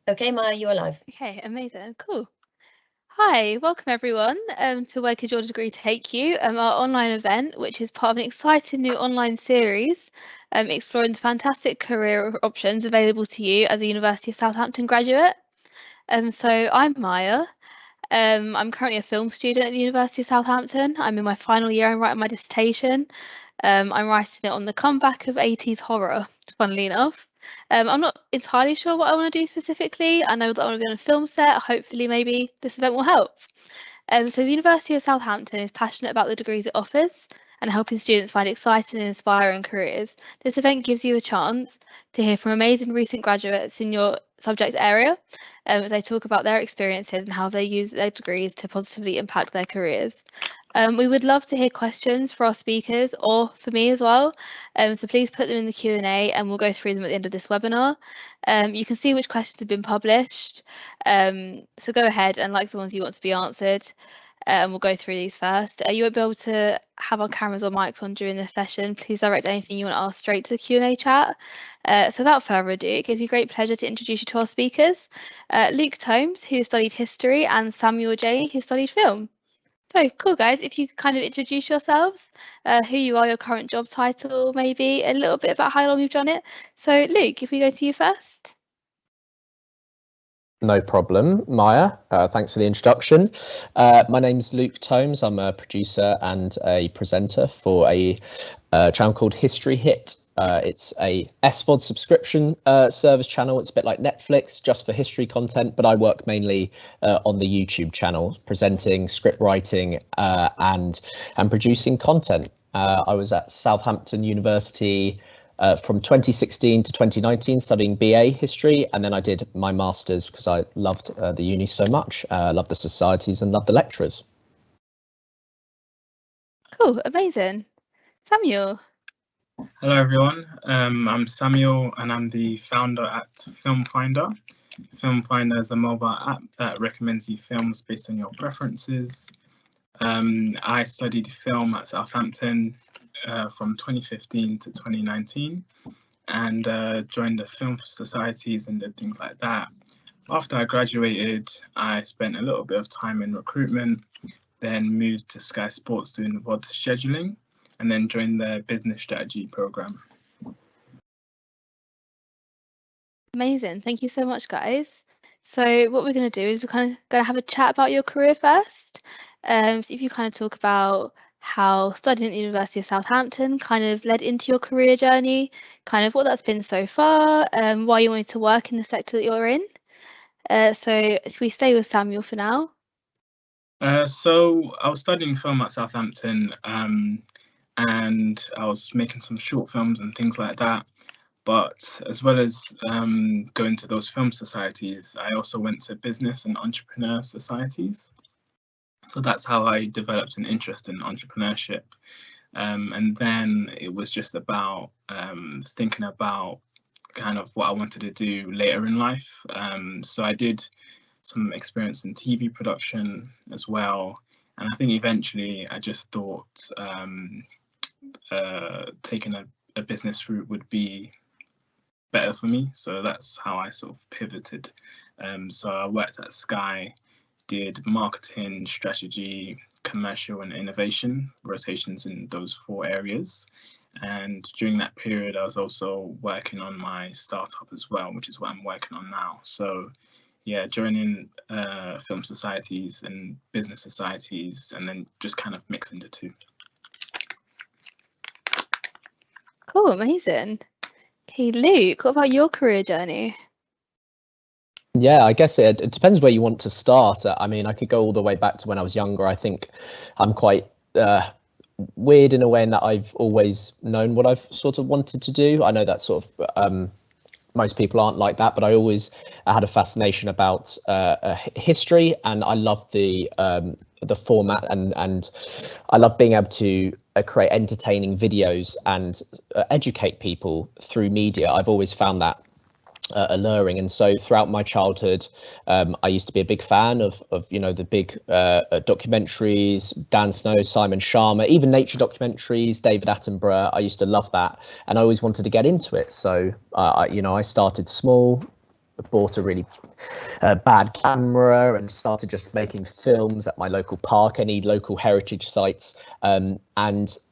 Okay, Maya, you're live. Okay, amazing, cool. Hi, welcome everyone to Where Could Your Degree Take You, our online event, which is part of an exciting new online series exploring the fantastic career options available to you as a University of Southampton graduate. So I'm Maya. I'm currently a film student at the University of Southampton. I'm in my final year. I'm writing my dissertation. I'm writing it on the comeback of 80s horror, funnily enough. I'm not entirely sure what I want to do specifically. I know that I want to be on a film set. Hopefully, maybe this event will help. So the University of Southampton is passionate about the degrees it offers and helping students find exciting and inspiring careers. This event gives you a chance to hear from amazing recent graduates in your subject area as they talk about their experiences and how they use their degrees to positively impact their careers. We would love to hear questions for our speakers or for me as well. So please put them in the Q&A and we'll go through them at the end of this webinar. You can see which questions have been published. So go ahead and like the ones you want to be answered. And we'll go through these first. You won't be able to have our cameras or mics on during this session. Please direct anything you want to ask straight to the Q&A chat. So without further ado, it gives me great pleasure to introduce you to our speakers. Luke Tomes, who studied history, and Samuel J, who studied film. So cool, guys. If you could kind of introduce yourselves, who you are, your current job title, maybe a little bit about how long you've done it. So Luke, if we go to you first. No problem, Maya. Thanks for the introduction. My name's Luke Tomes. I'm a producer and a presenter for a channel called History Hit. It's a SVOD subscription service channel. It's a bit like Netflix, just for history content, but I work mainly on the YouTube channel, presenting, script writing, and producing content. I was at Southampton University from 2016 to 2019 studying BA history, and then I did my master's because I loved the uni so much, loved the societies and loved the lecturers. Cool, amazing. Samuel. Hello everyone, I'm Samuel and I'm the founder at Film Finder. Film Finder is a mobile app that recommends you films based on your preferences. I studied film at Southampton from 2015 to 2019 and joined the film societies and did things like that. After I graduated, I spent a little bit of time in recruitment, then moved to Sky Sports doing VOD scheduling, and then joined their business strategy program. Amazing. Thank you so much, guys. So what we're going to do is we're kind of going to have a chat about your career first. So if you kind of talk about how studying at the University of Southampton kind of led into your career journey, kind of what that's been so far, why you wanted to work in the sector that you're in. So if we stay with Samuel for now. So I was studying film at Southampton and I was making some short films and things like that. But as well as going to those film societies, I also went to business and entrepreneur societies. So that's how I developed an interest in entrepreneurship. And then it was just about thinking about kind of what I wanted to do later in life. So I did some experience in TV production as well. And I think eventually I just thought taking a business route would be better for me. So that's how I sort of pivoted. So I worked at Sky, did marketing, strategy, commercial and innovation, rotations in those 4 areas. And during that period, I was also working on my startup as well, which is what I'm working on now. So yeah, joining film societies and business societies, and then just kind of mixing the two. Cool, amazing. Okay, Luke, what about your career journey? Yeah, I guess it depends where you want to start. I mean, I could go all the way back to when I was younger. I think I'm quite weird in a way in that I've always known what I've sort of wanted to do. I know that sort of most people aren't like that, but I had a fascination about history, and I loved the format, and I love being able to create entertaining videos and educate people through media. I've always found that alluring, and so throughout my childhood I used to be a big fan of the big documentaries, Dan Snow, Simon Sharma, even nature documentaries, David Attenborough. I used to love that, and I always wanted to get into it. So I started small, bought a really bad camera and started just making films at my local park, any local heritage sites. And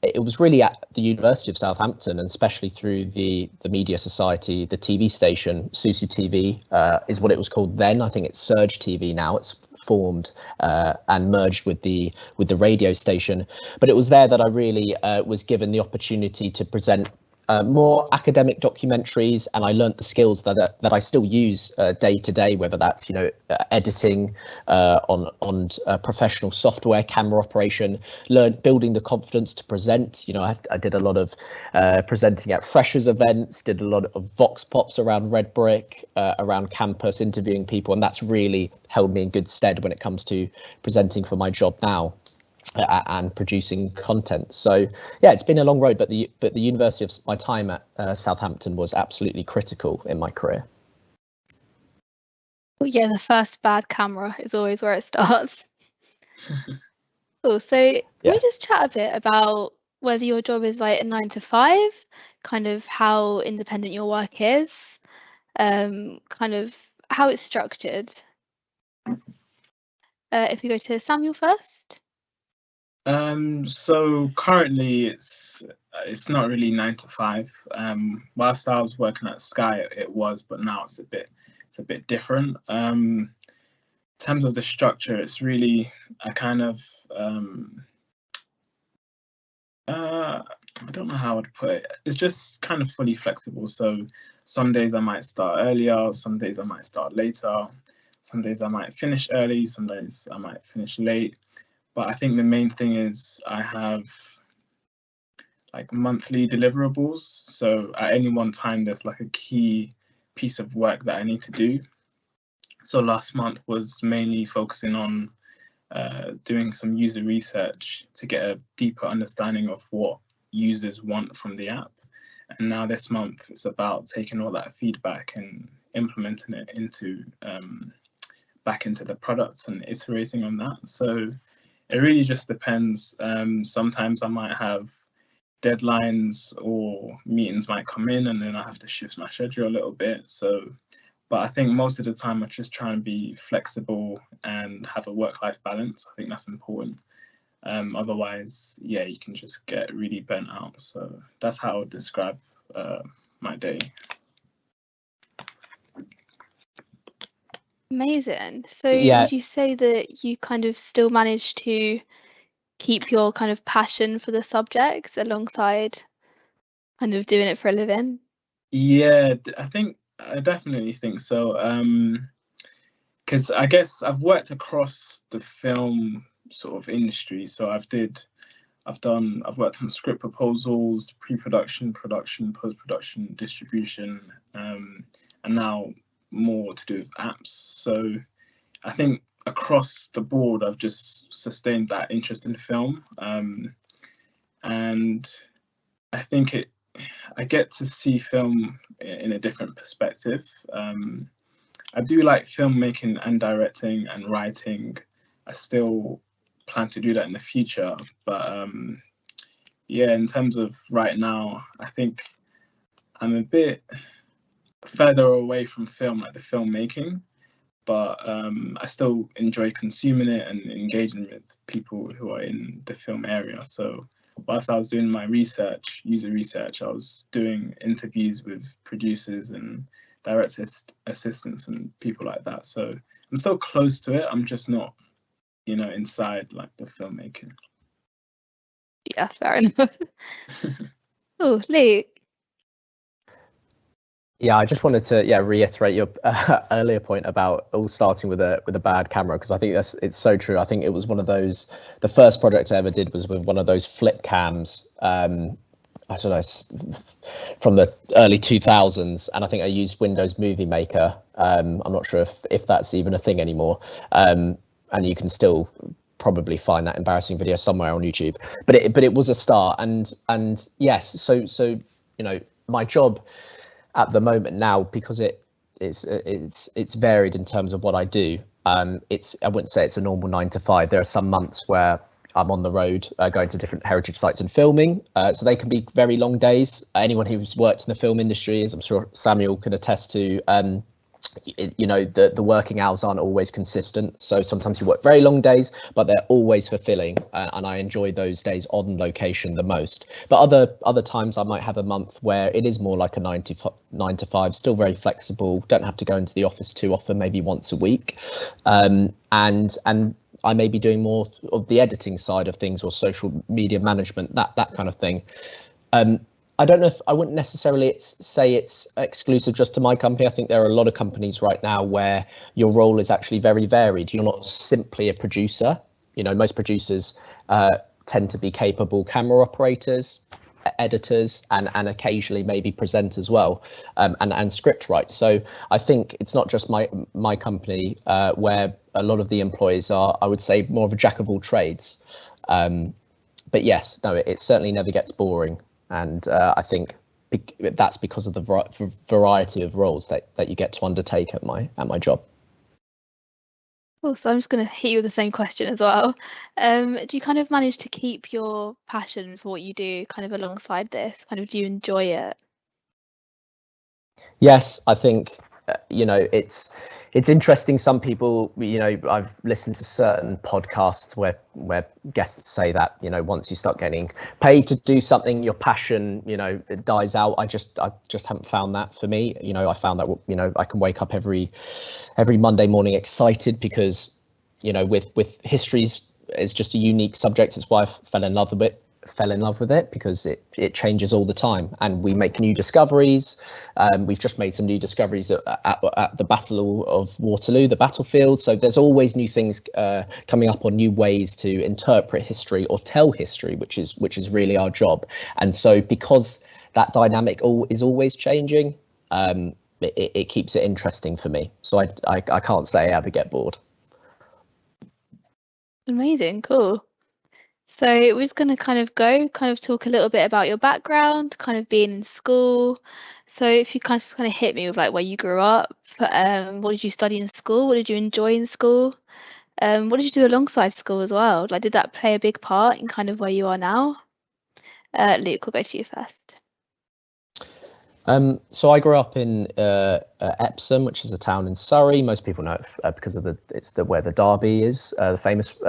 it was really at the University of Southampton, and especially through the Media Society, the TV station, Susu TV is what it was called then. I think it's Surge TV now. It's formed and merged with the radio station. But it was there that I really was given the opportunity to present more academic documentaries, and I learnt the skills that I still use day to day, whether that's editing on professional software, camera operation, building the confidence to present. I did a lot of presenting at freshers events, did a lot of vox pops around Red Brick, around campus, interviewing people, and that's really held me in good stead when it comes to presenting for my job now. And producing content. So yeah, it's been a long road, but the university of my time at Southampton was absolutely critical in my career. Well, yeah, the first bad camera is always where it starts. Cool. So can we just chat a bit about whether your job is like a 9 to 5, kind of how independent your work is, kind of how it's structured. If we go to Samuel first. So currently it's not really 9 to 5. Whilst I was working at Sky, it was, but now it's a bit different. In terms of the structure, it's really a kind of I don't know how I would put it. It's just kind of fully flexible. So some days I might start earlier, some days I might start later, some days I might finish early, some days I might finish late. But I think the main thing is I have like monthly deliverables. So at any one time, there's like a key piece of work that I need to do. So last month was mainly focusing on doing some user research to get a deeper understanding of what users want from the app. And now this month, it's about taking all that feedback and implementing it into back into the products and iterating on that. So it really just depends. Sometimes I might have deadlines or meetings might come in and then I have to shift my schedule a little bit. But I think most of the time I just try and be flexible and have a work-life balance. I think that's important. Otherwise, yeah, you can just get really burnt out. So that's how I would describe my day. Amazing. So Yeah. would you say that you kind of still manage to keep your kind of passion for the subjects alongside kind of doing it for a living? Yeah, I definitely think so. Because I guess I've worked across the film sort of industry. So I've worked on script proposals, pre-production, production, post-production, distribution, and now more to do with apps. So I think across the board, I've just sustained that interest in film. And I think I get to see film in a different perspective. I do like filmmaking and directing and writing. I still plan to do that in the future, but yeah, in terms of right now, I think I'm a bit further away from film, like the filmmaking, but I still enjoy consuming it and engaging with people who are in the film area. So whilst I was doing my research, user research, I was doing interviews with producers and director assistants and people like that. So I'm still close to it. I'm just not, inside like the filmmaking. Yeah, fair enough. Oh, Luke. Yeah, I just wanted to reiterate your earlier point about all starting with a bad camera, because I think it's so true. I think it was one of those. The first project I ever did was with one of those flip cams. I don't know, from the early 2000s, and I think I used Windows Movie Maker. I'm not sure if that's even a thing anymore. And you can still probably find that embarrassing video somewhere on YouTube. But it was a start, and yes, so my job at the moment now, because it's varied in terms of what I do. I wouldn't say it's a normal 9 to 5. There are some months where I'm on the road going to different heritage sites and filming. So they can be very long days. Anyone who's worked in the film industry, as I'm sure Samuel can attest to, you know, the working hours aren't always consistent. So sometimes you work very long days, but they're always fulfilling, and I enjoy those days on location the most. But other times I might have a month where it is more like a 9 to 5, still very flexible, don't have to go into the office too often, maybe once a week, and I may be doing more of the editing side of things, or social media management, that kind of thing. I don't know if I wouldn't necessarily say it's exclusive just to my company. I think there are a lot of companies right now where your role is actually very varied. You're not simply a producer. You know, most producers tend to be capable camera operators, editors, and occasionally maybe present as well, and script write. So I think it's not just my company where a lot of the employees are, I would say, more of a jack of all trades. But yes, no, it certainly never gets boring. And I think that's because of the variety of roles that you get to undertake at my job. Cool. So I'm just going to hit you with the same question as well. Do you kind of manage to keep your passion for what you do kind of alongside this? Kind of, do you enjoy it? Yes, I think you know, it's interesting. Some people, you know, I've listened to certain podcasts where guests say that, you know, once you start getting paid to do something, your passion, you know, it dies out. I just haven't found that for me. You know, I found that, you know, I can wake up every Monday morning excited because, you know, with history is just a unique subject. It's why I fell in love with it, because it changes all the time, and we make new discoveries. We've just made some new discoveries at the Battle of Waterloo, the battlefield. So there's always new things coming up, on new ways to interpret history or tell history, which is really our job. And so because that dynamic is always changing, it keeps it interesting for me. So I can't say I ever get bored. Amazing, cool. So we're just going to kind of talk a little bit about your background, kind of being in school. So if you kind of hit me with like where you grew up, what did you study in school? What did you enjoy in school? What did you do alongside school as well? Like, did that play a big part in kind of where you are now? Luke, we'll go to you first. So I grew up in Epsom, which is a town in Surrey. Most people know it because of where the Derby is, the famous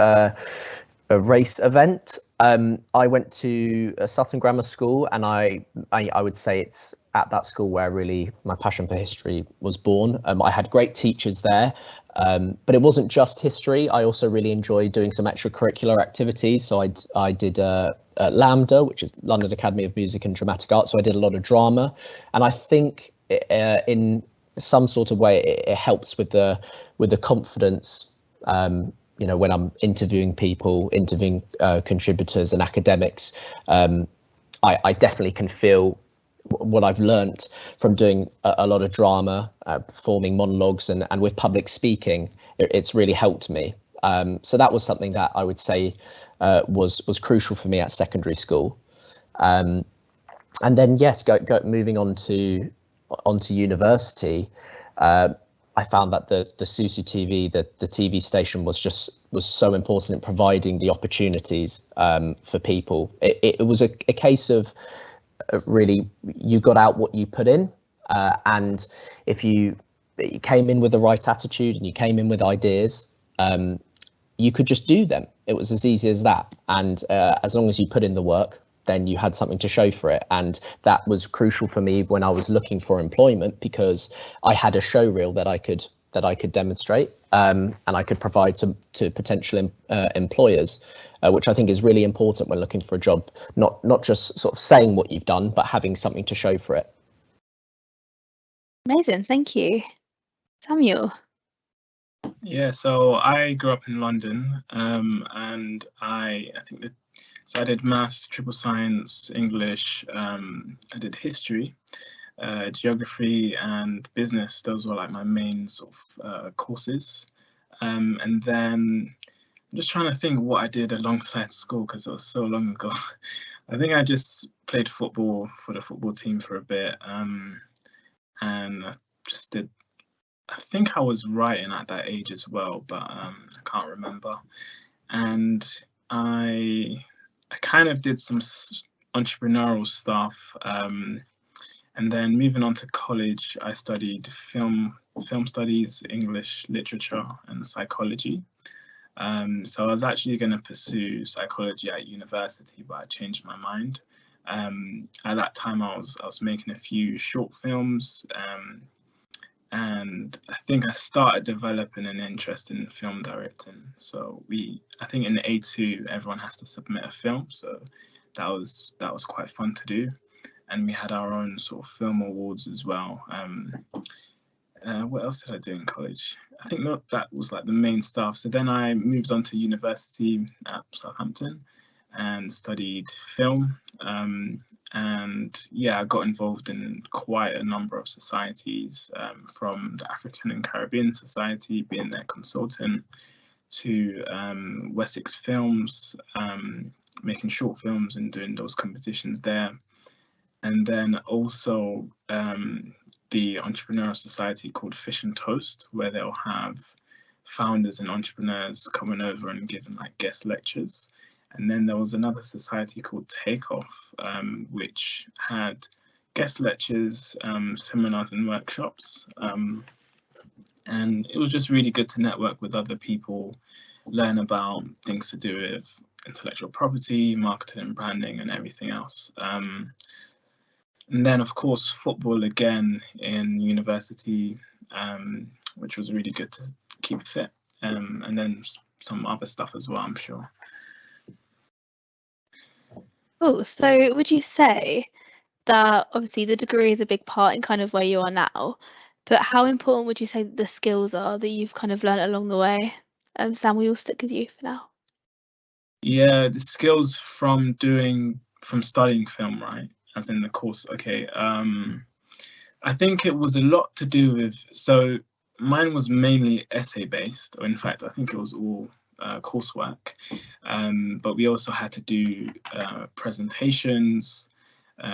race event. I went to Sutton Grammar School, and I would say it's at that school where really my passion for history was born. I had great teachers there, but it wasn't just history. I also really enjoyed doing some extracurricular activities. So I did LAMDA, which is London Academy of Music and Dramatic Arts. So I did a lot of drama, and I think in some sort of way it helps with the confidence. You know, when I'm interviewing people, contributors and academics, I definitely can feel what I've learnt from doing a lot of drama, performing monologues, and with public speaking. It's really helped me. So that was something that I would say was crucial for me at secondary school. And then yes, moving on to university. I found that the Susu TV, the TV station, was so important in providing the opportunities for people. It was a case of really, you got out what you put in, and if you came in with the right attitude and you came in with ideas, you could just do them. It was as easy as that. And as long as you put in the work, then you had something to show for it. And that was crucial for me when I was looking for employment, because I had a show reel that I could demonstrate, and I could provide to potential employers, which I think is really important when looking for a job, not just sort of saying what you've done, but having something to show for it. Amazing, thank you. Samuel. Yeah, so I grew up in London, and I think that, so I did maths, triple science, English, I did history, geography and business. Those were like my main sort of courses. And then I'm just trying to think what I did alongside school, because it was so long ago. I think I just played football for the football team for a bit, and I just did, I think I was writing at that age as well, but I can't remember. And I kind of did some entrepreneurial stuff, and then moving on to college, I studied film film studies, English literature, and psychology. So I was actually going to pursue psychology at university, but I changed my mind. At that time, I was making a few short films, and I think I started developing an interest in film directing. So I think in A2, everyone has to submit a film, so that was quite fun to do, and we had our own sort of film awards as well. What else did I do in college? I think that was like the main stuff. So then I moved on to university at Southampton and studied film. And yeah, I got involved in quite a number of societies, from the African and Caribbean Society, being their consultant, to Wessex Films, making short films and doing those competitions there. And then also the entrepreneurial society called Fish and Toast, where they'll have founders and entrepreneurs coming over and giving like guest lectures. And then there was another society called Takeoff, which had guest lectures, seminars and workshops. And it was just really good to network with other people, learn about things to do with intellectual property, marketing and branding, and everything else. And then, of course, football again in university, which was really good to keep fit. And then some other stuff as well, I'm sure. Oh, so would you say that obviously the degree is a big part in kind of where you are now, but how important would you say the skills are that you've kind of learned along the way? Sam, we'll stick with you for now. Yeah, the skills from studying film, right? As in the course, okay. I think it was a lot to do with, so mine was mainly essay based, or in fact, I think it was all coursework. But we also had to do presentations,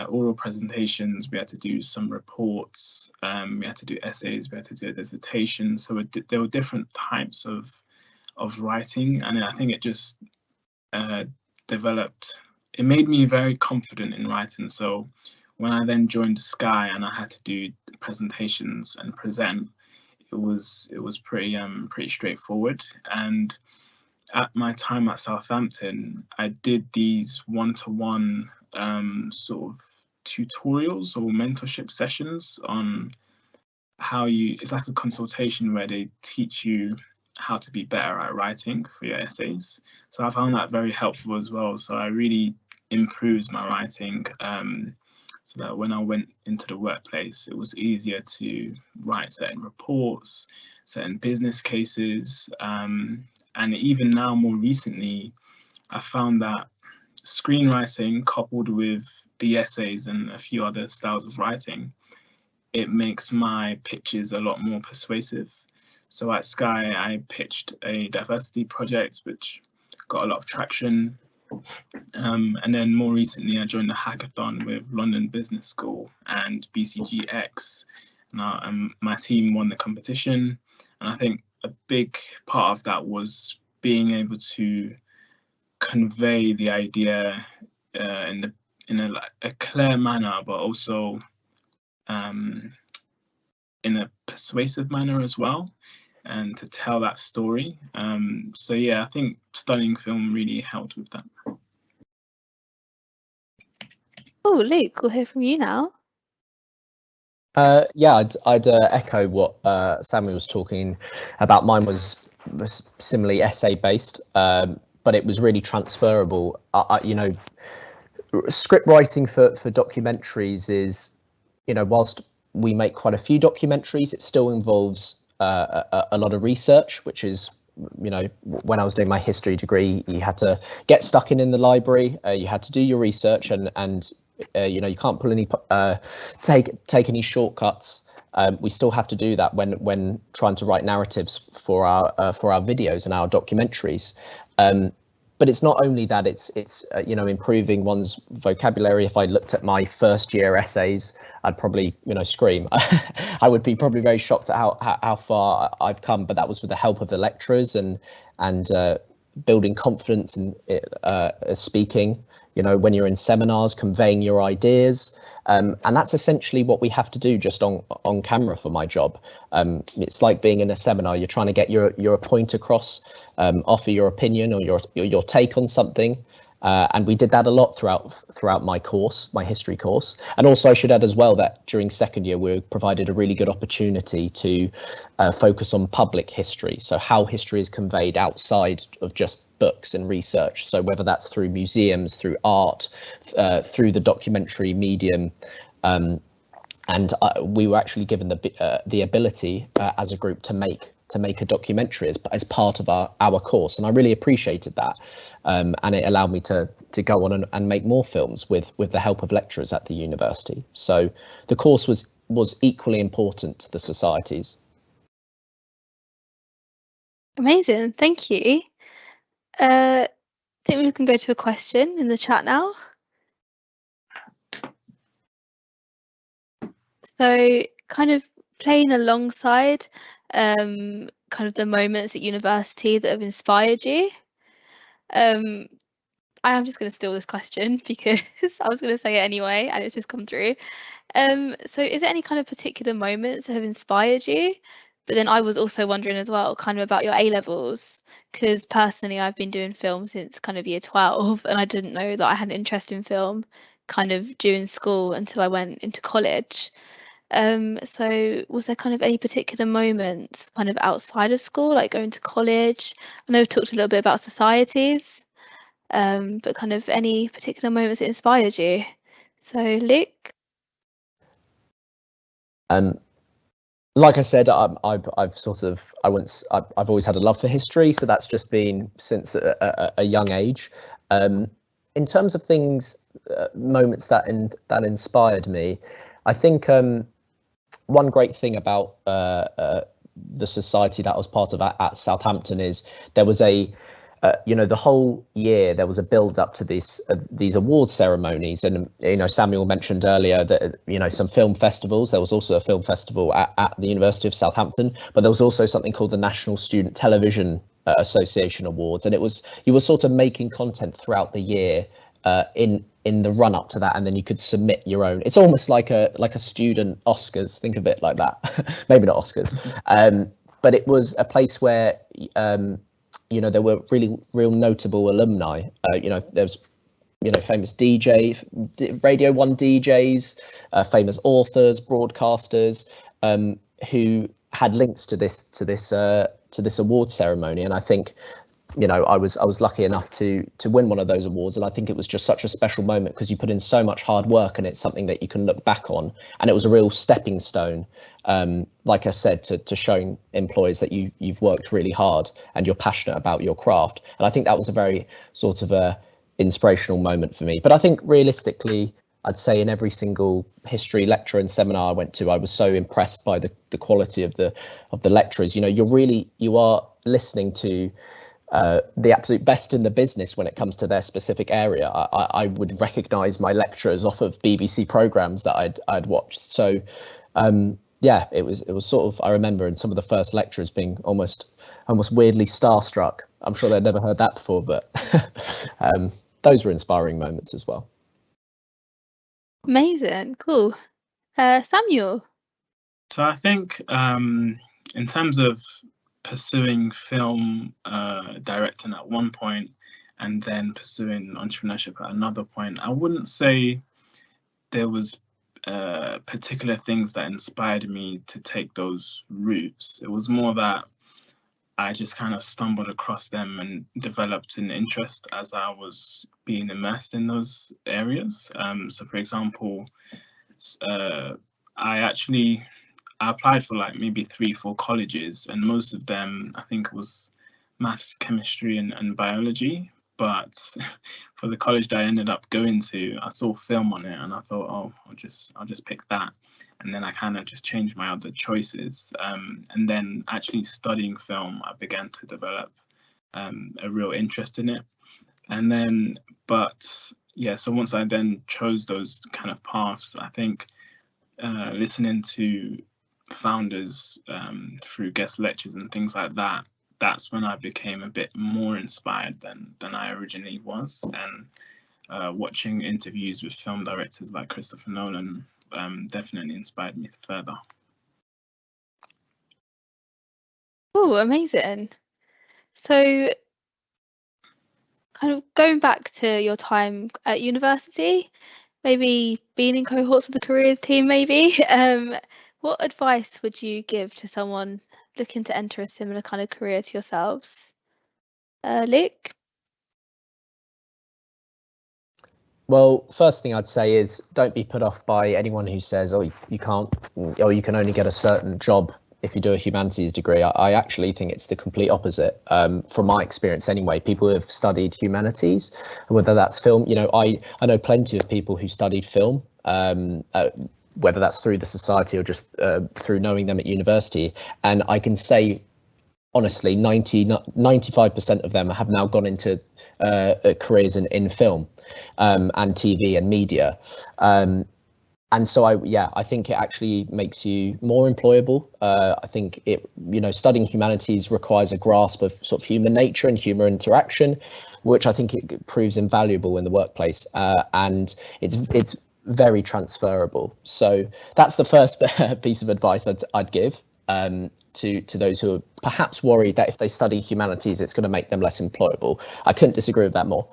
oral presentations. We had to do some reports. We had to do essays. We had to do a dissertation. So there were different types of writing, and I think it just developed. It made me very confident in writing. So when I then joined Sky and I had to do presentations and present, it was pretty straightforward. And at my time at Southampton, I did these one-to-one sort of tutorials or mentorship sessions on how it's like a consultation where they teach you how to be better at writing for your essays. So I found that very helpful as well. So I really improved my writing, so that when I went into the workplace, it was easier to write certain reports, certain business cases, and even now more recently, I found that screenwriting coupled with the essays and a few other styles of writing, it makes my pitches a lot more persuasive. So at Sky, I pitched a diversity project, which got a lot of traction. And then more recently, I joined a hackathon with London Business School and BCGX. Now, my team won the competition. And I think a big part of that was being able to convey the idea in a clear manner, but also in a persuasive manner as well, and to tell that story. So yeah, I think studying film really helped with that. Oh, Luke, we'll hear from you now. Yeah, I'd echo what Sammy was talking about. Mine was similarly essay based, but it was really transferable. You know, script writing for documentaries is, you know, whilst we make quite a few documentaries, it still involves a lot of research, which is, you know, when I was doing my history degree, you had to get stuck in the library, you had to do your research, and you know, you can't pull any take any shortcuts. We still have to do that when trying to write narratives for our videos and our documentaries. But it's not only that, it's you know, improving one's vocabulary. If I looked at my first year essays, I'd probably, you know, scream. I would be probably very shocked at how far I've come, but that was with the help of the lecturers and building confidence in speaking, you know, when you're in seminars, conveying your ideas. And that's essentially what we have to do just on camera for my job. It's like being in a seminar. You're trying to get your point across, offer your opinion or your take on something. And we did that a lot throughout my course, my history course. And also I should add as well that during second year, we were provided a really good opportunity to focus on public history. So how history is conveyed outside of just books and research. So whether that's through museums, through art, through the documentary medium. And we were actually given the ability as a group to make a documentary as part of our course, and I really appreciated that, and it allowed me to go on and make more films with the help of lecturers at the university. So the course was equally important to the societies. Amazing, thank you. I think we can go to a question in the chat now. So kind of playing alongside kind of the moments at university that have inspired you. I am just going to steal this question because I was going to say it anyway and it's just come through. So is there any kind of particular moments that have inspired you? But then I was also wondering as well kind of about your A-levels, because personally I've been doing film since kind of year 12 and I didn't know that I had an interest in film kind of during school until I went into college. So was there kind of any particular moments kind of outside of school, like going to college? I know we've talked a little bit about societies, but kind of any particular moments that inspired you? So Luke? Like I said, I've always had a love for history, so that's just been since a young age. In terms of things, moments that inspired me, I think one great thing about the society that I was part of at Southampton is there was the whole year there was a build up to these award ceremonies, and Samuel mentioned earlier that some film festivals. There was also a film festival at the University of Southampton, but there was also something called the National Student Television Association Awards, and you were sort of making content throughout the year in the run up to that, and then you could submit your own. It's almost like a student Oscars. Think of it like that. Maybe not Oscars, but it was a place where there were real notable alumni. There's famous Radio 1 DJs, famous authors, broadcasters, who had links to this award ceremony, and I think I was lucky enough to win one of those awards, and I think it was just such a special moment because you put in so much hard work and it's something that you can look back on, and it was a real stepping stone, like I said, to showing employers that you've worked really hard and you're passionate about your craft. And I think that was a very sort of a inspirational moment for me. But I think realistically, I'd say in every single history lecture and seminar I went to, I was so impressed by the quality of the lecturers. You are listening to the absolute best in the business when it comes to their specific area. I would recognise my lecturers off of BBC programmes that I'd watched. So it was sort of, I remember in some of the first lectures being almost weirdly starstruck. I'm sure they'd never heard that before, but those were inspiring moments as well. Amazing, cool. Samuel? So I think in terms of pursuing film directing at one point and then pursuing entrepreneurship at another point, I wouldn't say there was particular things that inspired me to take those routes. It was more that I just kind of stumbled across them and developed an interest as I was being immersed in those areas. So for example, I applied for like maybe 3-4 colleges, and most of them, I think it was maths, chemistry and biology. But for the college that I ended up going to, I saw film on it and I thought, oh, I'll just pick that. And then I kind of just changed my other choices. And then actually studying film, I began to develop a real interest in it. And then, so once I then chose those kind of paths, I think listening to founders through guest lectures and things like that that's when I became a bit more inspired than I originally was. And watching interviews with film directors like Christopher Nolan definitely inspired me further. Oh, amazing. So kind of going back to your time at university, maybe being in cohorts with the careers team, maybe, what advice would you give to someone looking to enter a similar kind of career to yourselves? Luke? Well, first thing I'd say is don't be put off by anyone who says, oh, you can't, or you can only get a certain job if you do a humanities degree. I actually think it's the complete opposite. From my experience anyway, people who have studied humanities, whether that's film, I know plenty of people who studied film, whether that's through the society or just through knowing them at university. And I can say, honestly, 95% of them have now gone into careers in film and TV and media. And so I think it actually makes you more employable. I think studying humanities requires a grasp of sort of human nature and human interaction, which I think it proves invaluable in the workplace. And it's very transferable. So that's the first piece of advice I'd give to those who are perhaps worried that if they study humanities, it's going to make them less employable. I couldn't disagree with that more.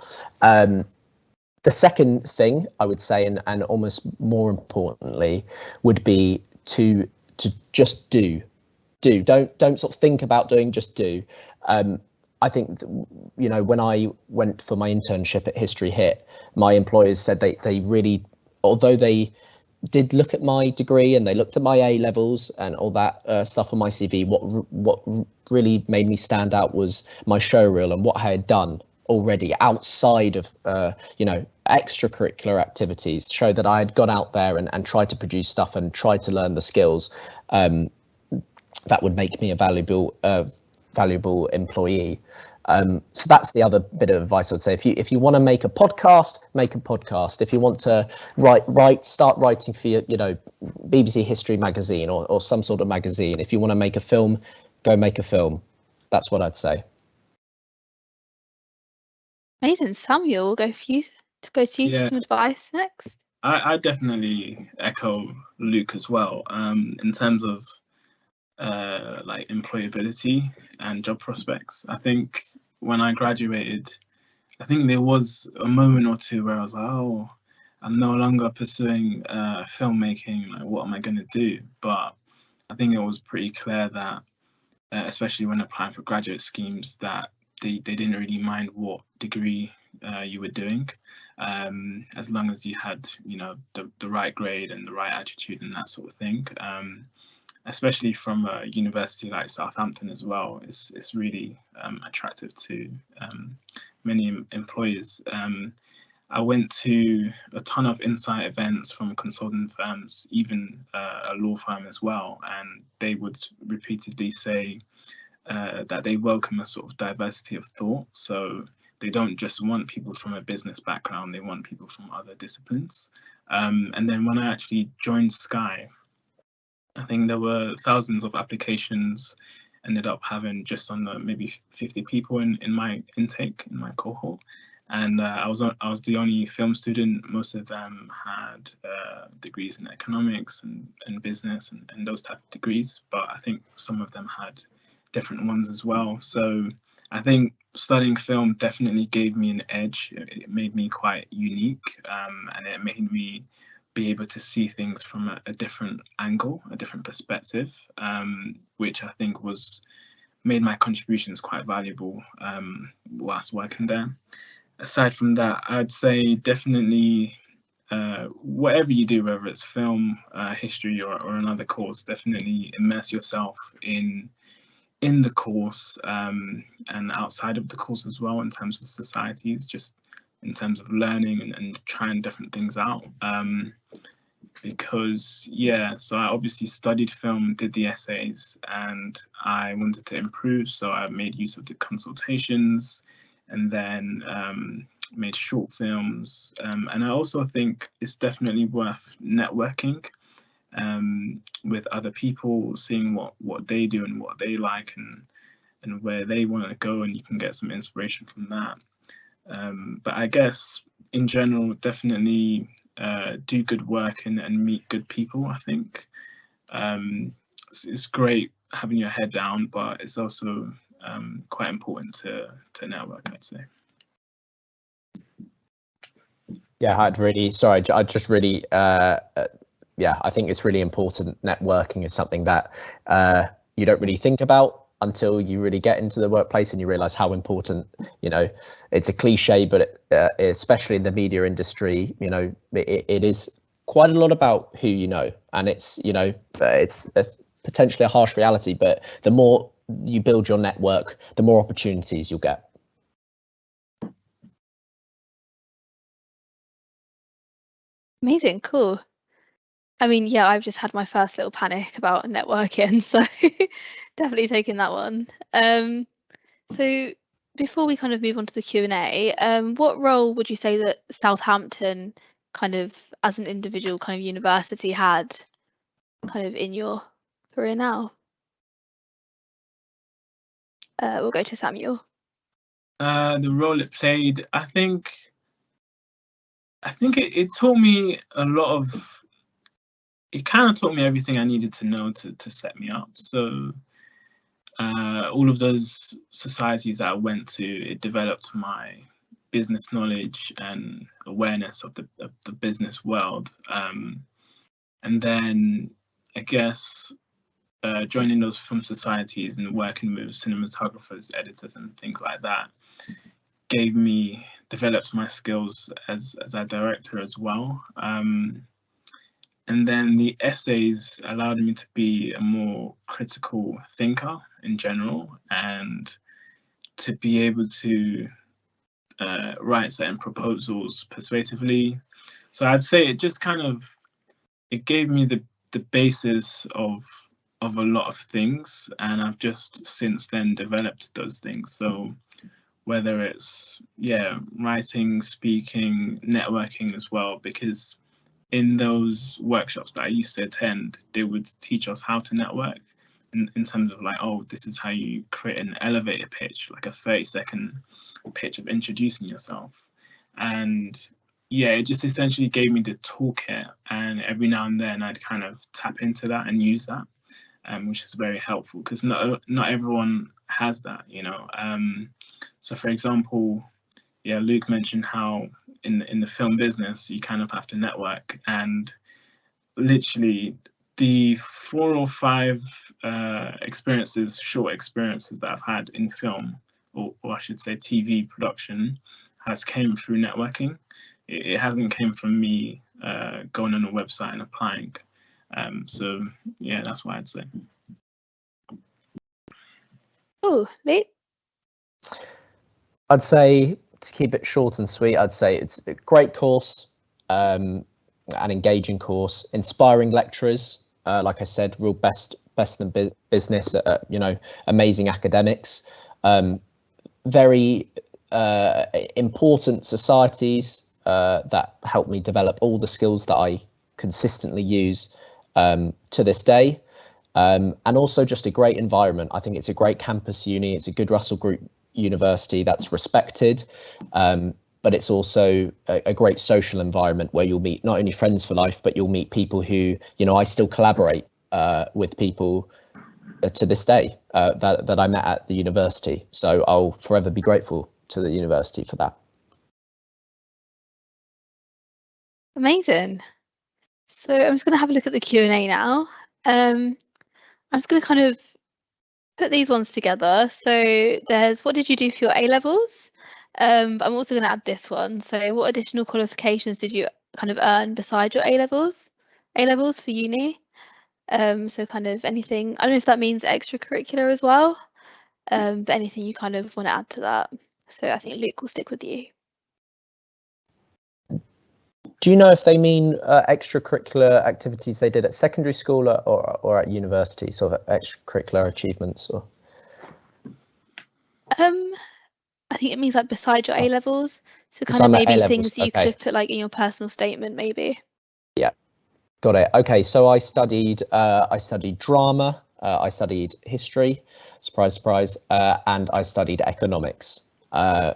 The second thing I would say, and almost more importantly, would be to just do. Don't sort of think about doing, just do. I think, when I went for my internship at History Hit, my employers said they really, although they did look at my degree and they looked at my A levels and all that stuff on my CV, what really made me stand out was my showreel and what I had done already outside of extracurricular activities, show that I had gone out there and tried to produce stuff and tried to learn the skills that would make me a valuable employee. So that's the other bit of advice I'd say. If you want to make a podcast, make a podcast. If you want to start writing for BBC History magazine or some sort of magazine. If you want to make a film, go make a film. That's what I'd say. Amazing. Samuel, we'll go to you for some advice next. I definitely echo Luke as well. In terms of like employability and job prospects, I think when I graduated, I think there was a moment or two where I was like, oh, I'm no longer pursuing filmmaking. Like, what am I going to do? But I think it was pretty clear that, especially when applying for graduate schemes, that they didn't really mind what degree you were doing, as long as you had the right grade and the right attitude and that sort of thing. Especially from a university like Southampton as well, it's really attractive to many employers. I went to a ton of insight events from consulting firms, even a law firm as well, and they would repeatedly say that they welcome a sort of diversity of thought. So they don't just want people from a business background, they want people from other disciplines. And then when I actually joined Sky, I think there were thousands of applications, ended up having just under maybe 50 people in my intake, in my cohort. And I was the only film student. Most of them had degrees in economics and business and those type of degrees, but I think some of them had different ones as well. So I think studying film definitely gave me an edge. It made me quite unique, and it made me be able to see things from a different angle, a different perspective, which I think made my contributions quite valuable whilst working there. Aside from that, I'd say definitely whatever you do, whether it's film, history, or another course, definitely immerse yourself in the course and outside of the course as well, in terms of societies, just in terms of learning and trying different things out. Because so I obviously studied film, did the essays, and I wanted to improve, so I made use of the consultations, and then made short films. And I also think it's definitely worth networking with other people, seeing what they do and what they like, and where they want to go, and you can get some inspiration from that. But I guess in general, definitely do good work and meet good people. I think it's great having your head down, but it's also quite important to network, I'd say. Yeah, I just really, yeah, I think it's really important. Networking is something that you don't really think about until you really get into the workplace and you realize how important, you know, it's a cliche, but especially in the media industry, you know, it is quite a lot about who you know, and it's, you know, it's potentially a harsh reality, but the more you build your network, the more opportunities you'll get. Amazing, cool. I mean, yeah, I've just had my first little panic about networking, so definitely taking that one. So before we kind of move on to the Q&A, what role would you say that Southampton kind of as an individual kind of university had kind of in your career now? We'll go to Samuel. The role it played, I think it taught me a lot of, it kind of taught me everything I needed to know to set me up. So all of those societies that I went to, it developed my business knowledge and awareness of the business world. And then I guess joining those film societies and working with cinematographers, editors, and things like that developed my skills as a director as well. And then the essays allowed me to be a more critical thinker in general, and to be able to write certain proposals persuasively. So I'd say it just kind of, it gave me the basis of a lot of things, and I've just since then developed those things. So whether it's, yeah, writing, speaking, networking as well, because in those workshops that I used to attend, they would teach us how to network in terms of like, oh, this is how you create an elevator pitch, like a 30-second pitch of introducing yourself. And yeah, it just essentially gave me the toolkit, and every now and then I'd kind of tap into that and use that, which is very helpful because not everyone has that, you know. So for example, yeah, Luke mentioned how in the film business you kind of have to network, and literally the 4 or 5 short experiences that I've had in film, or I should say TV production, has came through networking. It hasn't came from me going on a website and applying. So yeah, that's what I'd say. Oh, Lee? I'd say, to keep it short and sweet, I'd say it's a great course, an engaging course, inspiring lecturers, like I said, real best in business, you know, amazing academics, very important societies that helped me develop all the skills that I consistently use to this day, and also just a great environment. I think it's a great campus uni. It's a good Russell Group university that's respected, but it's also a great social environment where you'll meet not only friends for life, but you'll meet people who, you know, I still collaborate with people to this day that I met at the university. So I'll forever be grateful to the university for that. Amazing. So I'm just going to have a look at the Q&A now. I'm just going to kind of put these ones together. So there's, what did you do for your A-levels? But I'm also going to add this one. So what additional qualifications did you kind of earn beside your A-levels for uni? So kind of anything, I don't know if that means extracurricular as well, but anything you kind of want to add to that. So I think Luke will stick with you. Do you know if they mean extracurricular activities they did at secondary school or at university, sort of extracurricular achievements? Or I think it means like beside your A-levels, so kind of maybe things that you could have put like in your personal statement, maybe. Yeah, got it. Okay, so I studied drama I studied history, surprise, surprise, and I studied economics.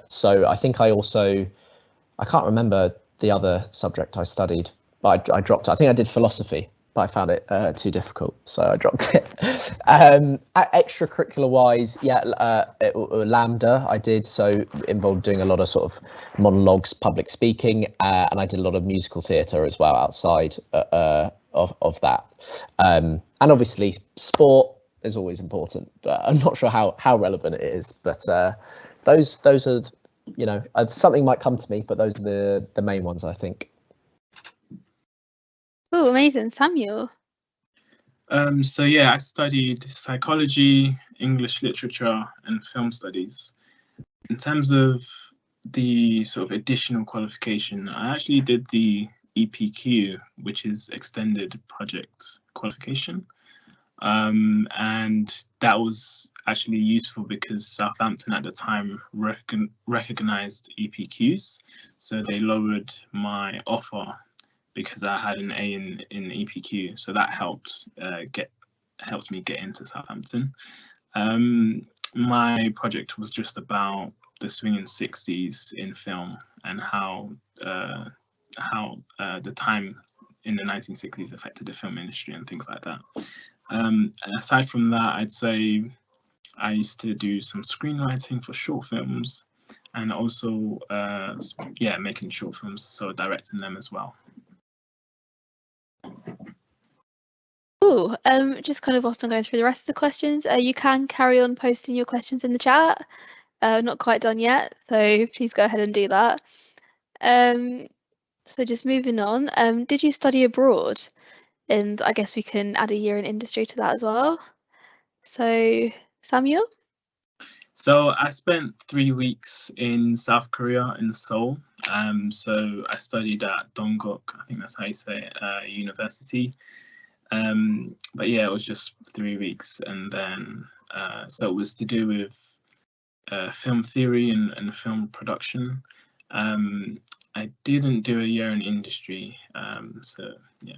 So I think I can't remember the other subject I studied, but I dropped it. I think I did philosophy, but I found it too difficult, so I dropped it. Extracurricular wise, Lambda I did, so involved doing a lot of sort of monologues, public speaking, and I did a lot of musical theatre as well outside of that. And obviously sport is always important, but I'm not sure how relevant it is. But those are, you know, something might come to me, but those are the main ones, I think. Oh, amazing. Samuel? So yeah, I studied psychology, English literature, and film studies. In terms of the sort of additional qualification, I actually did the EPQ, which is Extended Project Qualification. And that was actually useful because Southampton at the time recognized EPQs, so they lowered my offer because I had an A in EPQ, so that helped me get into Southampton. My project was just about the swinging 60s in film and how the time in the 1960s affected the film industry and things like that. Aside from that, I'd say I used to do some screenwriting for short films, and also making short films, so directing them as well. Cool. Just kind of whilst I'm going through the rest of the questions, you can carry on posting your questions in the chat. Not quite done yet, so please go ahead and do that. So just moving on, did you study abroad? And I guess we can add a year in industry to that as well. So Samuel? So I spent 3 weeks in South Korea in Seoul. So I studied at Dongguk, I think that's how you say it, university. But yeah, it was just 3 weeks, and then so it was to do with film theory and film production. I didn't do a year in industry, so yeah.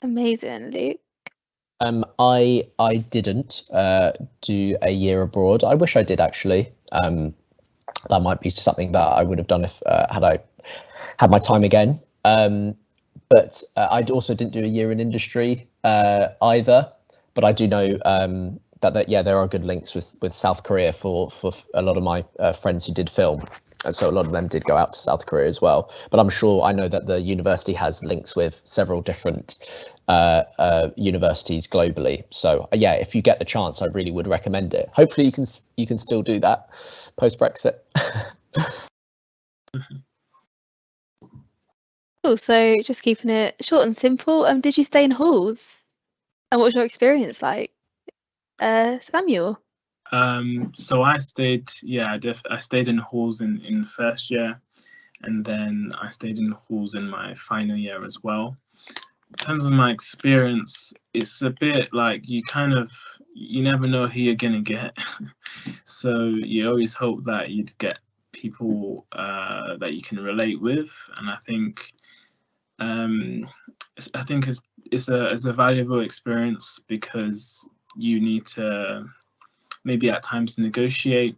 Amazing. Luke? I didn't do a year abroad. I wish I did, actually. That might be something that I would have done if had I had my time again. But I also didn't do a year in industry either. But I do know that there are good links with South Korea for a lot of my friends who did film. And so a lot of them did go out to South Korea as well. But I know that the university has links with several different universities globally. So yeah, if you get the chance, I really would recommend it. Hopefully you can still do that post Brexit. Cool. So just keeping it short and simple. Did you stay in halls? And what was your experience like? Samuel? So I stayed, I stayed in halls in first year, and then I stayed in halls in my final year as well. In terms of my experience, it's a bit like you never know who you're gonna get. So you always hope that you'd get people that you can relate with, and I think it's a valuable experience because you need to maybe at times negotiate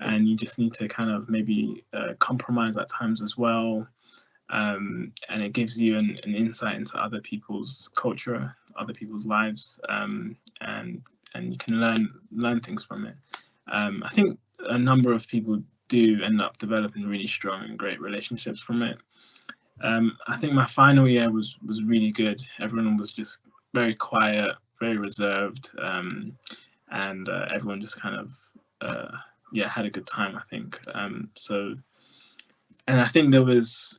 and you just need to kind of maybe compromise at times as well. And it gives you an insight into other people's culture, other people's lives, and you can learn things from it. I think a number of people do end up developing really strong and great relationships from it. I think my final year was really good. Everyone was just very quiet, very reserved, and everyone just kind of had a good time, I think. And I think there was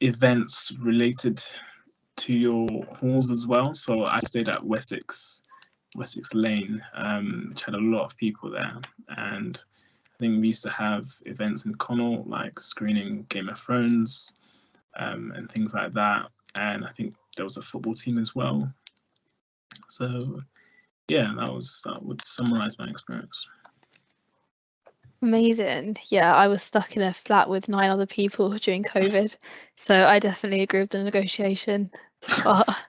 events related to your halls as well. So I stayed at Wessex Lane, which had a lot of people there, and I think we used to have events in Connaught, like screening Game of Thrones and things like that. And I think there was a football team as well. So yeah, that would summarize my experience. Amazing. Yeah, I was stuck in a flat with 9 other people during COVID, so I definitely agree with the negotiation. But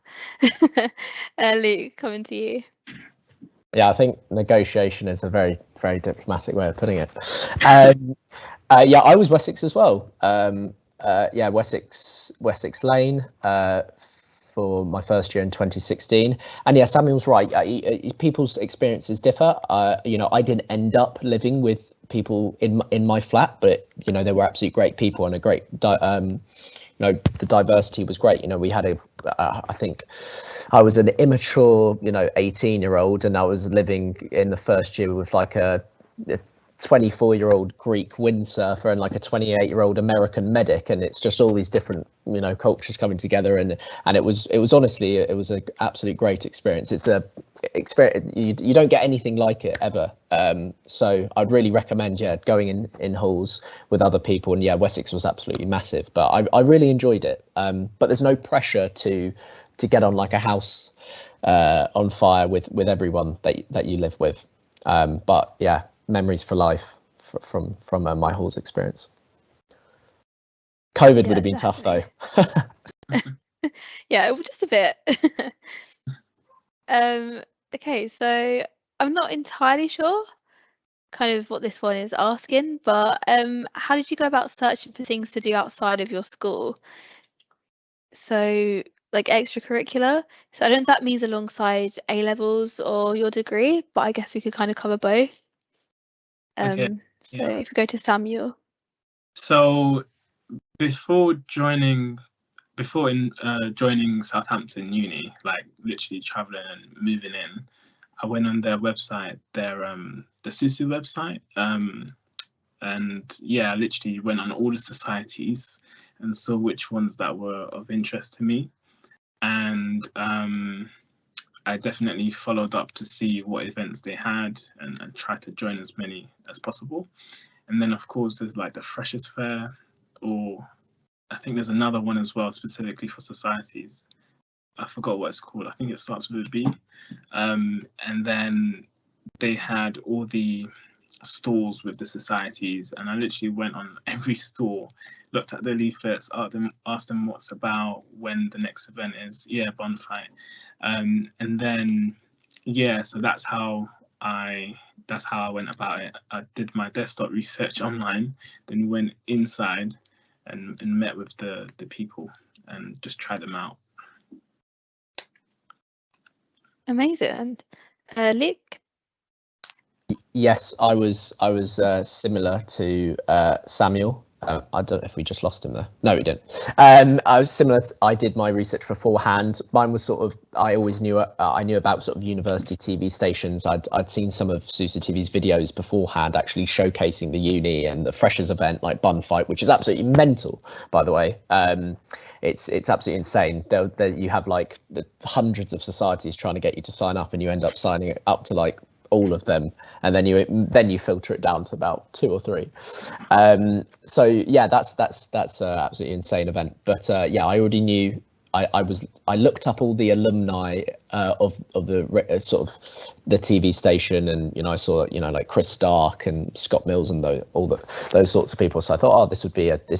Luke, coming to you. Yeah, I think negotiation is a very, very diplomatic way of putting it. Yeah, I was Wessex as well. Yeah, Wessex Lane for my first year in 2016. And yeah, Samuel's right. People's experiences differ. You know, I didn't end up living with people in my flat, but you know, they were absolutely great people and a great. You know, the diversity was great. You know, we had I think I was an immature, you know, 18-year-old, and I was living in the first year with like a 24-year-old Greek windsurfer and like a 28-year-old American medic, and it's just all these different, you know, cultures coming together, and it was honestly, it was an absolute great experience. It's a experience you don't get anything like it ever. So I'd really recommend, yeah, going in halls with other people, and yeah, Wessex was absolutely massive, but I really enjoyed it. But there's no pressure to get on like a house on fire with everyone that you live with. But yeah, memories for life from my halls experience. COVID would have been tough though. Yeah, it was just a bit. Okay, so I'm not entirely sure kind of what this one is asking, but how did you go about searching for things to do outside of your school? So like extracurricular. So I don't know if that means alongside A levels or your degree, but I guess we could kind of cover both. Okay, So yeah. if we go to Samuel. So before joining Southampton Uni, like literally traveling and moving in, I went on their website, the SUSU website, and yeah, I literally went on all the societies and saw which ones that were of interest to me, and I definitely followed up to see what events they had and tried to join as many as possible. And then of course there's like the Freshers Fair, or I think there's another one as well specifically for societies. I forgot what it's called. I think it starts with a B. And then they had all the stalls with the societies, and I literally went on every store, looked at the leaflets, asked them what's about, when the next event is. Yeah, bonfire. And then yeah, so that's how I went about it. I did my desktop research online, then went inside and met with the people and just tried them out. Amazing. Luke? Yes, I was similar to Samuel. I don't know if we just lost him there. No, we didn't. I was similar. I did my research beforehand. Mine was sort of, I always knew I knew about sort of university TV stations. I'd seen some of SUSU TV's videos beforehand, actually showcasing the uni and the freshers event like Bun Fight, which is absolutely mental, by the way. It's absolutely insane. You have like hundreds of societies trying to get you to sign up, and you end up signing up to like all of them, and then you filter it down to about 2 or 3. So yeah, that's absolutely insane event. But yeah, I already knew. I looked up all the alumni of the sort of the TV station, and you know, I saw, you know, like Chris Stark and Scott Mills and those sorts of people. So I thought, oh, this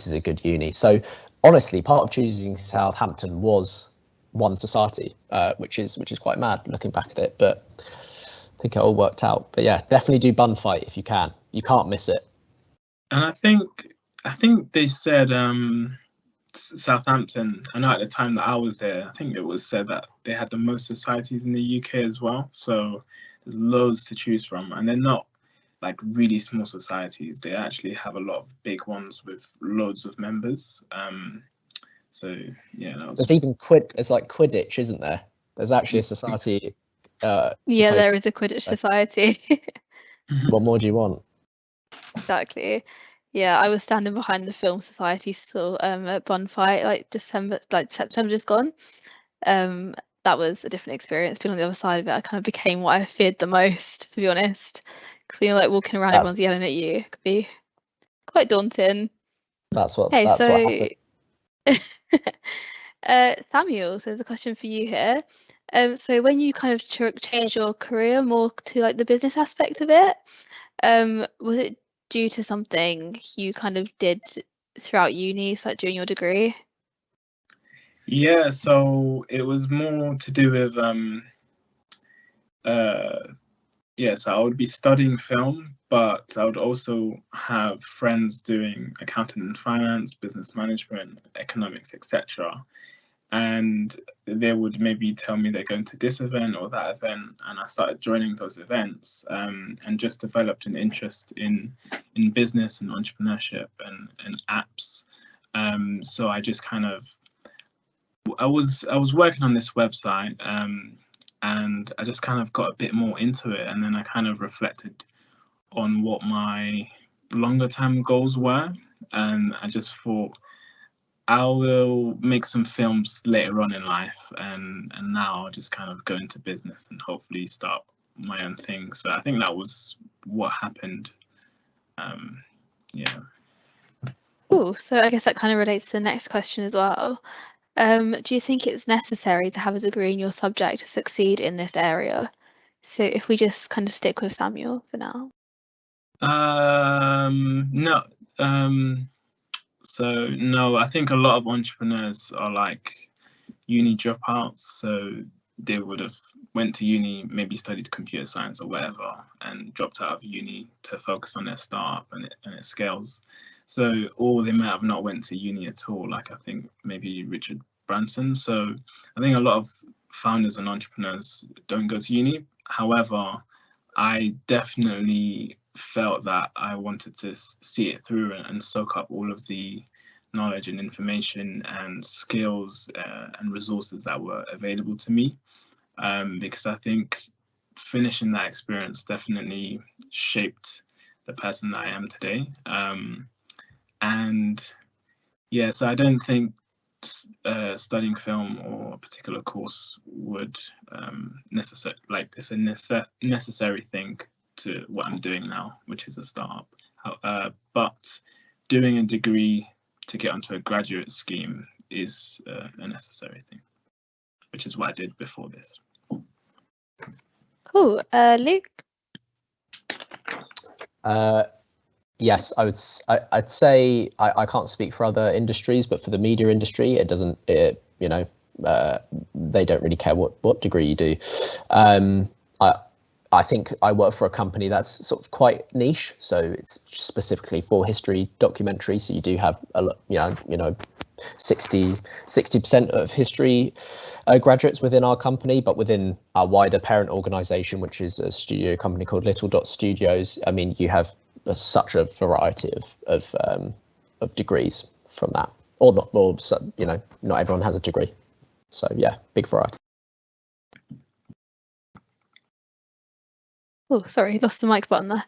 is a good uni. So honestly, part of choosing Southampton was one society, which is quite mad looking back at it, but I think it all worked out. But yeah, definitely do Bun Fight if you can. You can't miss it. And I think they said Southampton, I know at the time that I was there, I think it was said that they had the most societies in the UK as well. So there's loads to choose from, and they're not like really small societies. They actually have a lot of big ones with loads of members. So yeah, there's even there's like Quidditch, isn't there? There's actually a society. Yeah, there is a Quidditch society. What more do you want? Exactly. Yeah, I was standing behind the film society still at Bonfire, like September just gone. That was a different experience. Being on the other side of it, I kind of became what I feared the most, to be honest. Because when you're like walking around, everyone's yelling at you. It could be quite daunting. That's what what happened. Samuel, so there's a question for you here. So when you kind of changed your career more to like the business aspect of it, was it due to something you kind of did throughout uni, so like during your degree? Yeah, so it was more to do with yes, I would be studying film, but I would also have friends doing accounting and finance, business management, economics, etc. And they would maybe tell me they're going to this event or that event, and I started joining those events, and just developed an interest in business and entrepreneurship and apps. So I just kind of I was working on this website, and I just kind of got a bit more into it, and then I kind of reflected on what my longer term goals were, and I just thought I will make some films later on in life, and now I'll just kind of go into business and hopefully start my own thing. So I think that was what happened. Yeah. Oh, so I guess that kind of relates to the next question as well. Do you think it's necessary to have a degree in your subject to succeed in this area? So if we just kind of stick with Samuel for now. No. So no, I think a lot of entrepreneurs are like uni dropouts. So they would have went to uni, maybe studied computer science or whatever, and dropped out of uni to focus on their startup, and it scales. So, or they might have not went to uni at all, like I think maybe Richard Branson. So I think a lot of founders and entrepreneurs don't go to uni. However, I definitely felt that I wanted to see it through and soak up all of the knowledge and information and skills and resources that were available to me, because I think finishing that experience definitely shaped the person that I am today. And yeah, so I don't think studying film or a particular course would it's a necessary thing to what I'm doing now, which is a startup. But doing a degree to get onto a graduate scheme is a necessary thing, which is what I did before this. Cool. Luke? Yes, I'd say I can't speak for other industries, but for the media industry, it doesn't. They don't really care what degree you do. I think I work for a company that's sort of quite niche, so it's specifically for history documentary. So you do have a lot, 60% of history graduates within our company, but within our wider parent organization, which is a studio company called Little Dot Studios, I mean, you have such a variety of degrees from that, or not, not everyone has a degree. So yeah, big variety. Oh, sorry, lost the mic button there.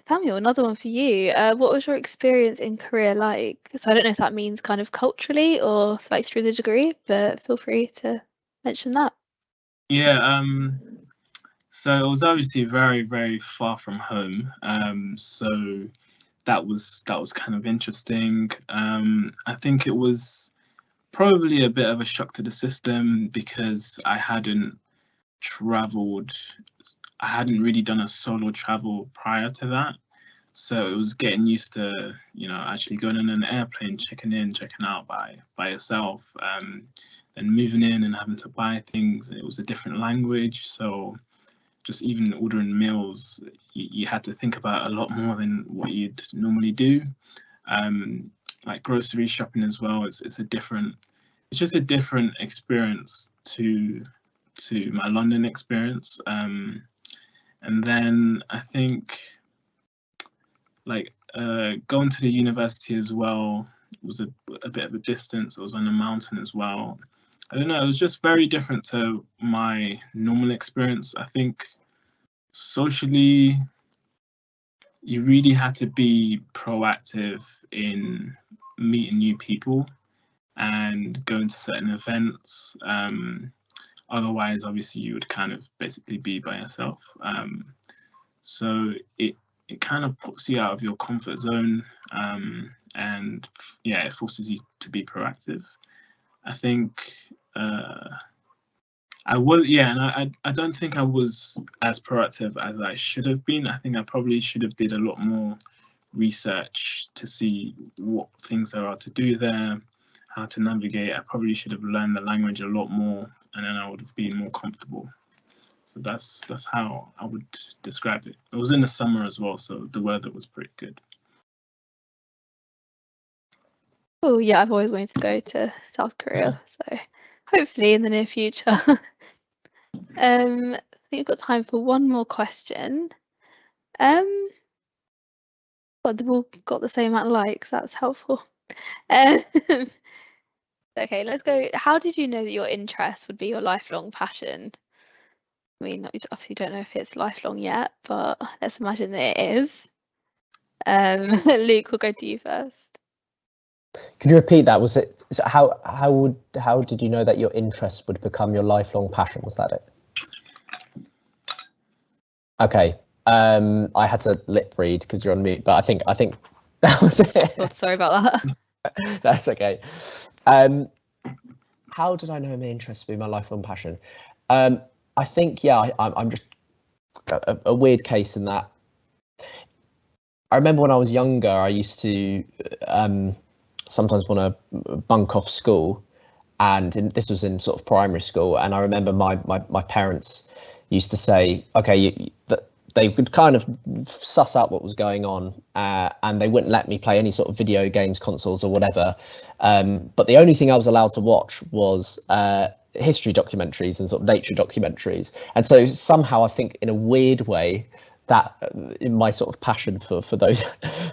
Samuel, another one for you. What was your experience in Korea like? So I don't know if that means kind of culturally or like through the degree, but feel free to mention that. Yeah, so it was obviously very, very far from home. So that was kind of interesting. I think it was probably a bit of a shock to the system because I hadn't really done a solo travel prior to that. So it was getting used to, actually going on an airplane, checking in, checking out by yourself, then moving in and having to buy things. It was a different language, so just even ordering meals, you had to think about a lot more than what you'd normally do. Like grocery shopping as well, it's just a different experience to my London experience. And then I think going to the university as well was a bit of a distance. It was on a mountain as well. I don't know, it was just very different to my normal experience. I think socially, you really had to be proactive in meeting new people and going to certain events. Otherwise, obviously, you would kind of basically be by yourself. So it kind of puts you out of your comfort zone, and yeah, it forces you to be proactive. I think I was, yeah, and I don't think I was as proactive as I should have been. I think I probably should have did a lot more research to see what things there are to do there. how to navigate. I probably should have learned the language a lot more, and then I would have been more comfortable. So that's how I would describe it. It was in the summer as well, so the weather was pretty good. Oh yeah, I've always wanted to go to South Korea, so hopefully in the near future. I think we've got time for one more question. But they've all got the same amount of likes. That's helpful. Okay, let's go. How did you know that your interest would be your lifelong passion? I mean, you obviously don't know if it's lifelong yet, but let's imagine that it is. Luke, we'll go to you first. Could you repeat that? Was it how did you know that your interest would become your lifelong passion? Was that it? Okay. I had to lip read because you're on mute, but I think that was it. Oh, sorry about that. That's okay. How did I know my interest would be my lifelong passion? I think, yeah, I'm just a weird case in that. I remember when I was younger, I used to sometimes want to bunk off school, and this was in sort of primary school. And I remember my parents used to say, okay, they would kind of suss out what was going on, and they wouldn't let me play any sort of video games, consoles or whatever. But the only thing I was allowed to watch was history documentaries and sort of nature documentaries. And so somehow I think in a weird way that in my sort of passion for those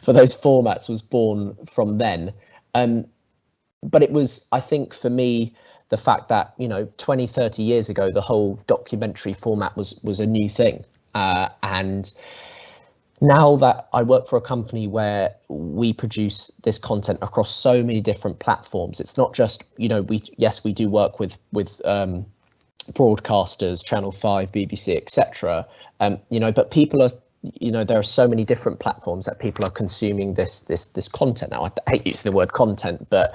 formats was born from then. But it was, I think for me, the fact that, 20, 30 years ago, the whole documentary format was a new thing. And now that I work for a company where we produce this content across so many different platforms, it's not just, we do work with broadcasters, Channel 5, BBC, etc. But people are, there are so many different platforms that people are consuming this content now. I hate using the word content, but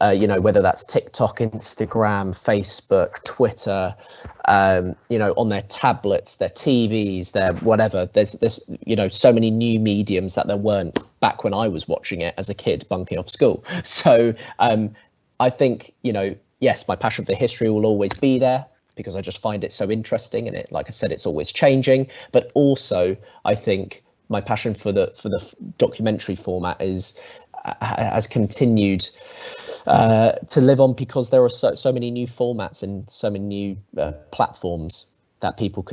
whether that's TikTok, Instagram, Facebook, Twitter, on their tablets, their TVs, their whatever. There's so many new mediums that there weren't back when I was watching it as a kid bunking off school. So I think, yes, my passion for history will always be there, because I just find it so interesting, and like I said, it's always changing. But also, I think my passion for the documentary format has continued to live on, because there are so many new formats and so many new platforms that people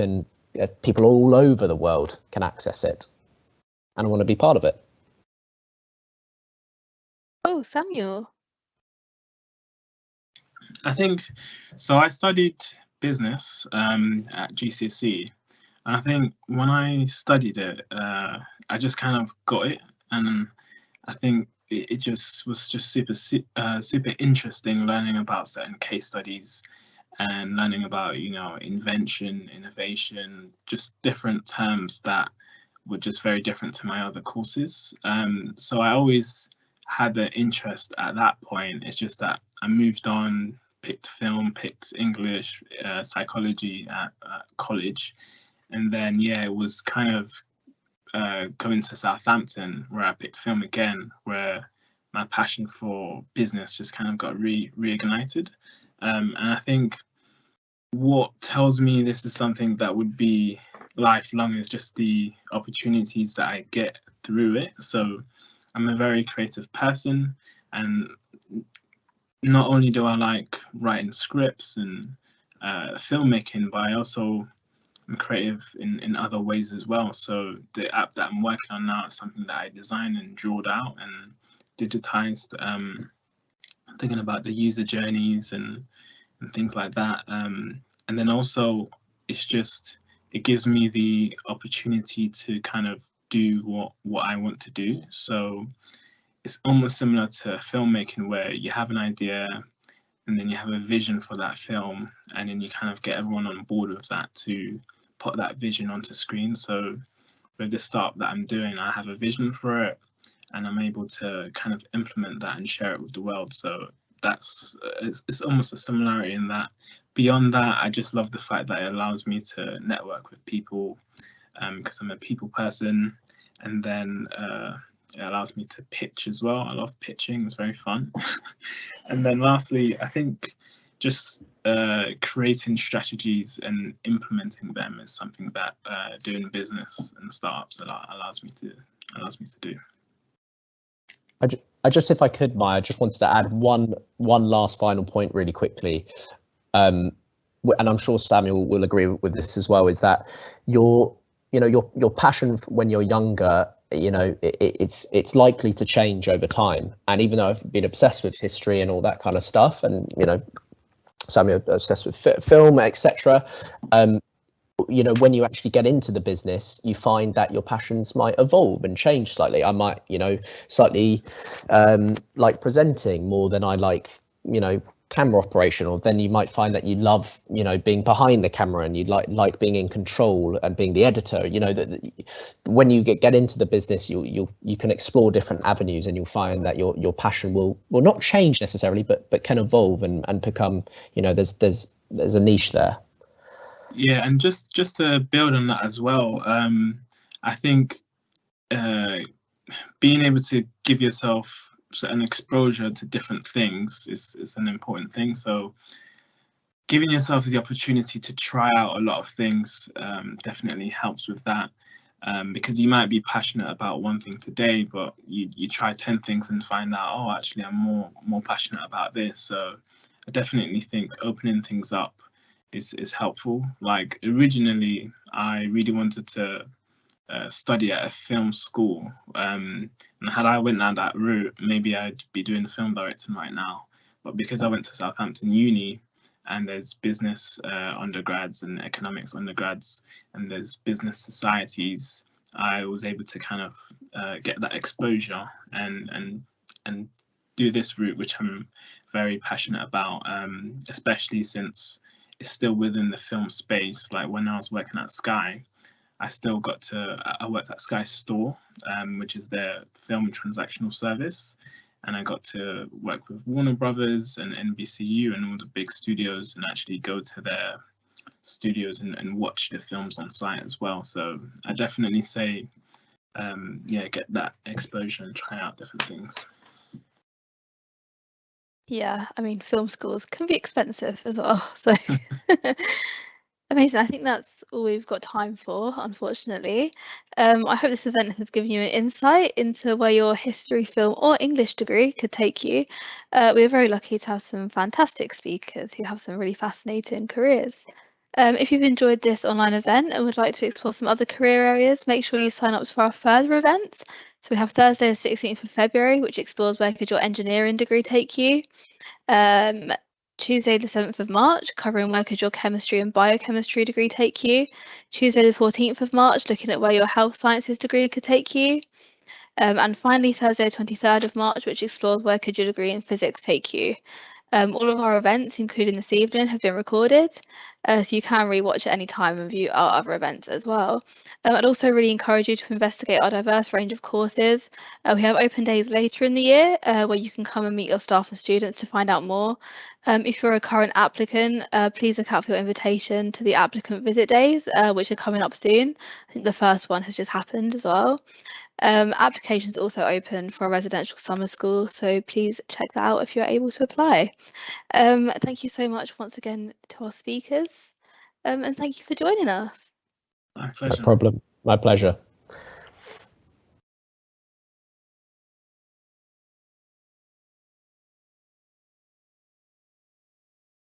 all over the world can access it, and I want to be part of it. Oh, Samuel. I think so. I studied business at GCSE, and I think when I studied it, I just kind of got it, and I think it just was super interesting learning about certain case studies and learning about invention, innovation, just different terms that were just very different to my other courses. So I always had the interest at that point. It's just that I moved on, picked film, picked English, psychology at college, and then it was kind of going to Southampton where I picked film again, where my passion for business just kind of got reignited. And I think what tells me this is something that would be lifelong is just the opportunities that I get through it. So I'm a very creative person, and not only do I like writing scripts and filmmaking, but I also am creative in other ways as well. So the app that I'm working on now is something that I designed and drawed out and digitized, thinking about the user journeys and things like that. And then also it gives me the opportunity to kind of do what I want to do. So it's almost similar to filmmaking, where you have an idea and then you have a vision for that film, and then you kind of get everyone on board with that to put that vision onto screen. So with the startup that I'm doing, I have a vision for it, and I'm able to kind of implement that and share it with the world. So it's almost a similarity in that. Beyond that, I just love the fact that it allows me to network with people, because I'm a people person. And then It allows me to pitch as well. I love pitching, it's very fun. And then lastly, I think just creating strategies and implementing them is something that doing business and startups allows me to do. I just, if I could, Maya, I just wanted to add one last final point really quickly, and I'm sure Samuel will agree with this as well, is that your passion when you're younger, it's likely to change over time. And even though I've been obsessed with history and all that kind of stuff, and Samuel obsessed with film, etc. When you actually get into the business, you find that your passions might evolve and change slightly. I might, slightly like presenting more than I like, camera operation, or then you might find that you love, being behind the camera, and you like being in control and being the editor. That when you get into the business, you can explore different avenues, and you'll find that your passion will not change necessarily, but can evolve and become, there's a niche there. Yeah, and just to build on that as well, I think being able to give yourself an exposure to different things is an important thing. So giving yourself the opportunity to try out a lot of things definitely helps with that, because you might be passionate about one thing today, but you try 10 things and find out, oh, actually I'm more passionate about this. So I definitely think opening things up is helpful. Like originally, I really wanted to study at a film school, and had I went down that route, maybe I'd be doing film directing right now. But because I went to Southampton Uni, and there's business undergrads and economics undergrads, and there's business societies, I was able to kind of get that exposure and do this route, which I'm very passionate about, especially since it's still within the film space. Like when I was working at Sky, I worked at Sky Store, which is their film transactional service, and I got to work with Warner Brothers and NBCU and all the big studios, and actually go to their studios and watch the films on site as well. So I definitely say, get that exposure and try out different things. Yeah, I mean, film schools can be expensive as well, so amazing. I think that's all we've got time for, unfortunately. I hope this event has given you an insight into where your history, film, or English degree could take you. We're very lucky to have some fantastic speakers who have some really fascinating careers. If you've enjoyed this online event and would like to explore some other career areas, make sure you sign up for our further events. So we have Thursday the 16th of February, which explores where could your engineering degree take you. Tuesday the 7th of March, covering where could your chemistry and biochemistry degree take you. Tuesday the 14th of March, looking at where your health sciences degree could take you. And finally, Thursday the 23rd of March, which explores where could your degree in physics take you. All of our events, including this evening, have been recorded, so you can rewatch at any time and view our other events as well. I'd also really encourage you to investigate our diverse range of courses. We have open days later in the year where you can come and meet your staff and students to find out more. If you're a current applicant, please look out for your invitation to the applicant visit days, which are coming up soon. I think the first one has just happened as well. Applications also open for a residential summer school, so please check that out if you're able to apply. Thank you so much once again to our speakers, and thank you for joining us. My pleasure. No problem. My pleasure.